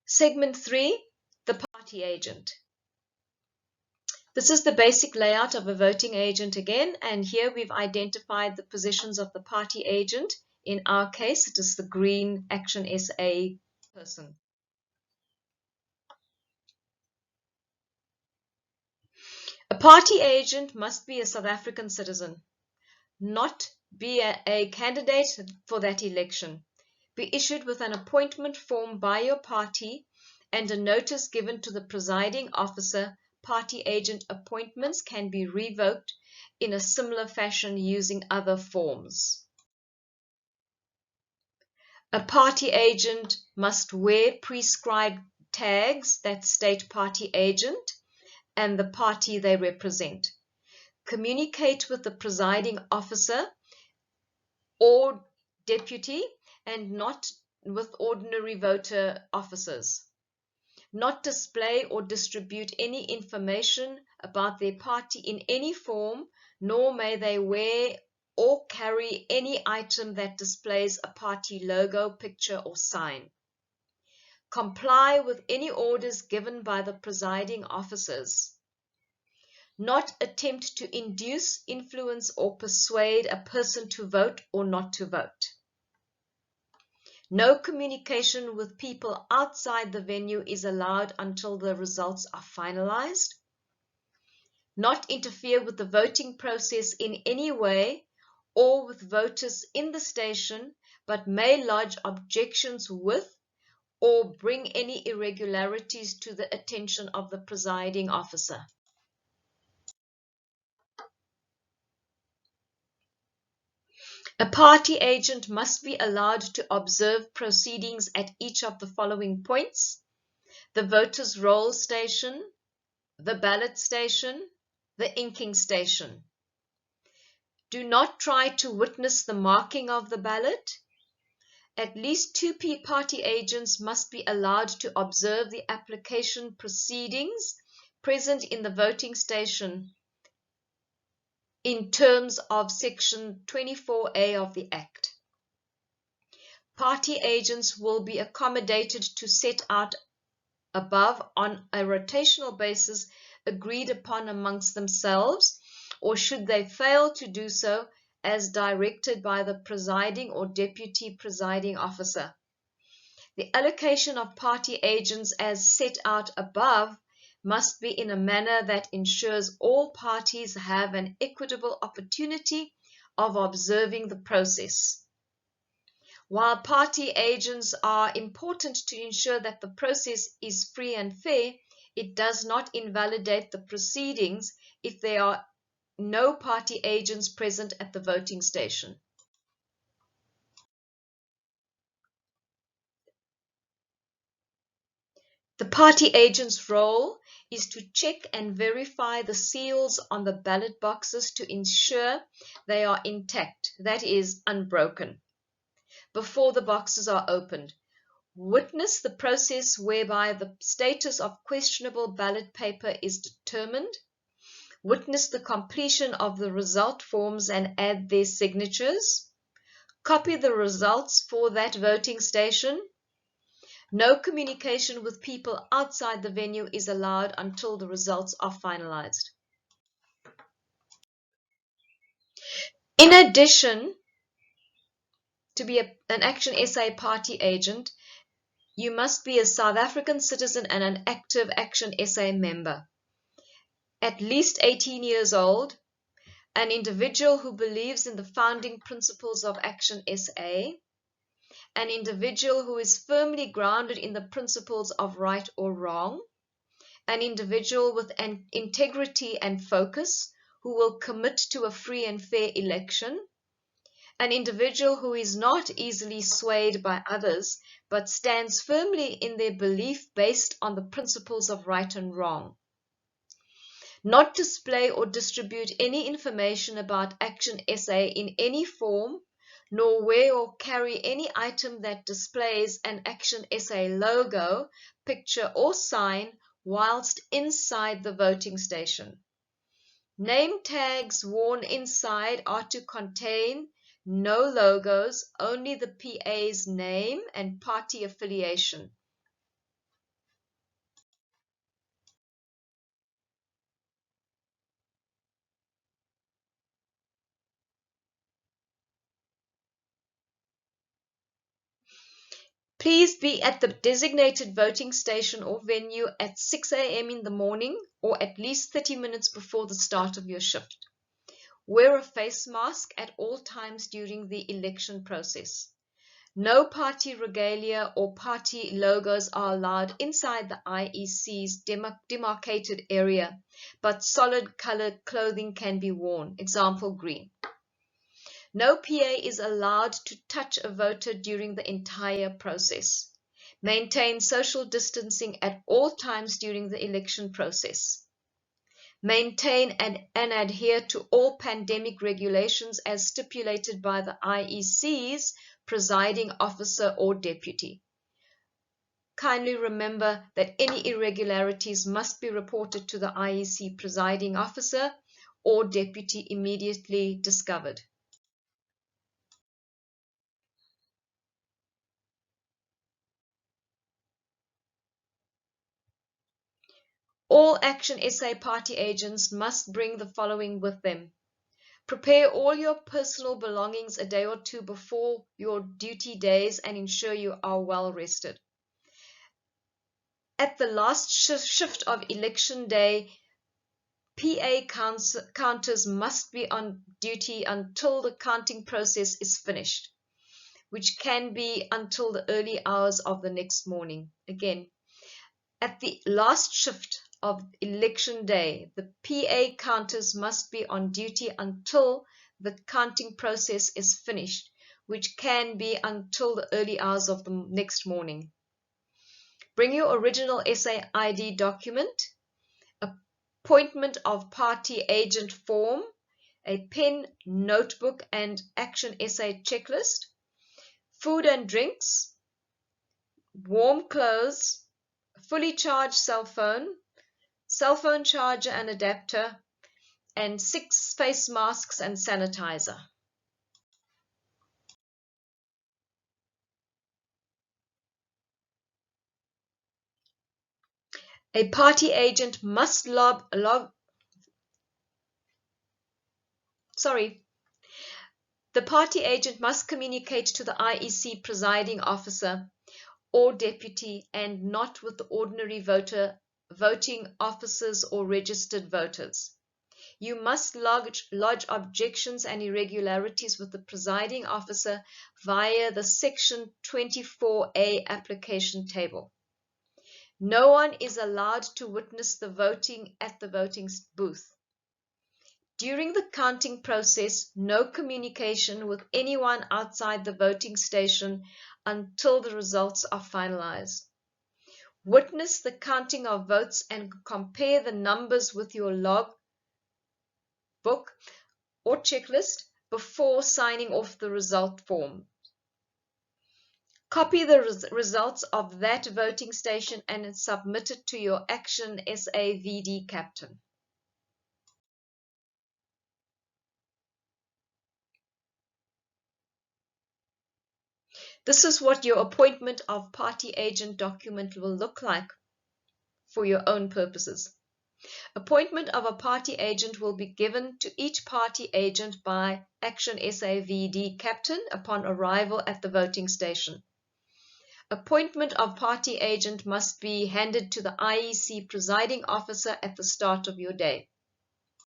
Segment 3, the party agent. This is the basic layout of a voting agent again, and here we've identified the positions of the party agent. In our case, it is the green Action SA person. A party agent must be a South African citizen, not be a candidate for that election, be issued with an appointment form by your party and a notice given to the presiding officer. Party agent appointments can be revoked in a similar fashion using other forms. A party agent must wear prescribed tags that state party agent and the party they represent. Communicate with the presiding officer or deputy and not with ordinary voter officers. Not display or distribute any information about their party in any form, nor may they wear or carry any item that displays a party logo, picture, or sign. Comply with any orders given by the presiding officers. Not attempt to induce, influence, or persuade a person to vote or not to vote. No communication with people outside the venue is allowed until the results are finalized. Not interfere with the voting process in any way or with voters in the station, but may lodge objections with or bring any irregularities to the attention of the presiding officer. A party agent must be allowed to observe proceedings at each of the following points: the voters' roll station, the ballot station, the inking station. Do not try to witness the marking of the ballot. At least 2 party agents must be allowed to observe the application proceedings present in the voting station in terms of Section 24A of the Act. Party agents will be accommodated to set out above on a rotational basis agreed upon amongst themselves, or should they fail to do so, as directed by the presiding or deputy presiding officer. The allocation of party agents as set out above must be in a manner that ensures all parties have an equitable opportunity of observing the process. While party agents are important to ensure that the process is free and fair, it does not invalidate the proceedings if there are no party agents present at the voting station. The party agent's role is to check and verify the seals on the ballot boxes to ensure they are intact, that is, unbroken, before the boxes are opened. Witness the process whereby the status of questionable ballot paper is determined. Witness the completion of the result forms and add their signatures. Copy the results for that voting station. No communication with people outside the venue is allowed until the results are finalized. In addition, to be an Action SA party agent, you must be a South African citizen and an active Action SA member. At least 18 years old, an individual who believes in the founding principles of Action SA, an individual who is firmly grounded in the principles of right or wrong, an individual with an integrity and focus who will commit to a free and fair election, an individual who is not easily swayed by others but stands firmly in their belief based on the principles of right and wrong. Not display or distribute any information about Action SA in any form, nor wear or carry any item that displays an Action SA logo, picture, or sign whilst inside the voting station. Name tags worn inside are to contain no logos, only the PA's name and party affiliation. Please be at the designated voting station or venue at 6 a.m. in the morning or at least 30 minutes before the start of your shift. Wear a face mask at all times during the election process. No party regalia or party logos are allowed inside the IEC's demarcated area, but solid colored clothing can be worn, example green. No PA is allowed to touch a voter during the entire process. Maintain social distancing at all times during the election process. Maintain and adhere to all pandemic regulations as stipulated by the IEC's presiding officer or deputy. Kindly remember that any irregularities must be reported to the IEC presiding officer or deputy immediately discovered. All Action SA party agents must bring the following with them. Prepare all your personal belongings a day or two before your duty days and ensure you are well rested. At the last shift of election day, PA counters must be on duty until the counting process is finished, which can be until the early hours of the next morning. Again, at the last shift of election day, the PA counters must be on duty until the counting process is finished, which can be until the early hours of the next morning. Bring your original SAID document, appointment of party agent form, a pen, notebook, and Action SA checklist, food and drinks, warm clothes, fully charged cell phone charger and adapter, and 6 face masks and sanitizer. A party agent must the party agent must communicate to the IEC presiding officer or deputy and not with the ordinary voting officers or registered voters. You must lodge objections and irregularities with the presiding officer via the Section 24A application table. No one is allowed to witness the voting at the voting booth. During the counting process, no communication with anyone outside the voting station until the results are finalized. Witness the counting of votes and compare the numbers with your log book or checklist before signing off the result form. Copy the results of that voting station and submit it to your Action SA VD captain. This is what your appointment of party agent document will look like for your own purposes. Appointment of a party agent will be given to each party agent by Action SA VD captain upon arrival at the voting station. Appointment of party agent must be handed to the IEC presiding officer at the start of your day.